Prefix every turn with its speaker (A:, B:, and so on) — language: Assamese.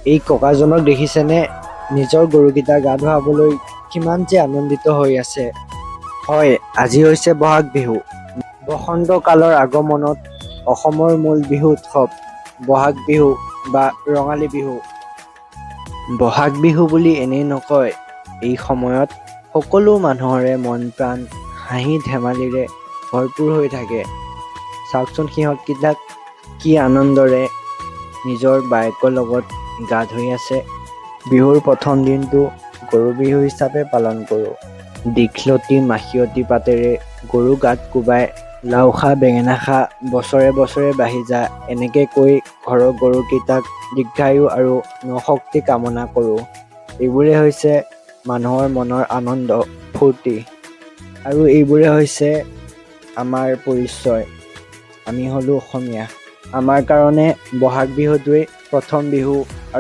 A: এই ককাজনক দেখিছেনে? নিজৰ গৰুকেইটা গা ধুৱাবলৈ কিমান যে আনন্দিত হৈ আছে। হয়, আজি হৈছে বহাগ বিহু। বসন্ত কালৰ আগমনত অসমৰ মূল বিহু উৎসৱ বহাগ বিহু বা ৰঙালী বিহু। বহাগ বিহু বুলি এনেই নকয়, এই সময়ত সকলো মানুহৰে মন প্ৰাণ হাঁহি ধেমালিৰে ভৰপূৰ হৈ থাকে। চাওকচোন সিহঁতকেইটাক কি আনন্দৰে নিজৰ বায়েকৰ লগত গা ধুই আছে। বিহুৰ প্ৰথম দিনটো গৰু বিহু হিচাপে পালন কৰোঁ। দীঘলতি মাখিয়তী পাতেৰে গৰু গাত কোবাই লাও খা বেঙেনা খা বছৰে বছৰে বাঢ়ি যা এনেকে কৈ ঘৰৰ গৰুকেইটাক দীৰ্ঘায়ু আৰু নশক্তি কামনা কৰোঁ। এইবোৰে হৈছে মানুহৰ মনৰ আনন্দ ফূৰ্তি আৰু এইবোৰে হৈছে আমাৰ পৰিচয়। আমি হ'লো অসমীয়া। আমাৰ কাৰণে বহাগ বিহুটোৱেই প্ৰথম বিহু।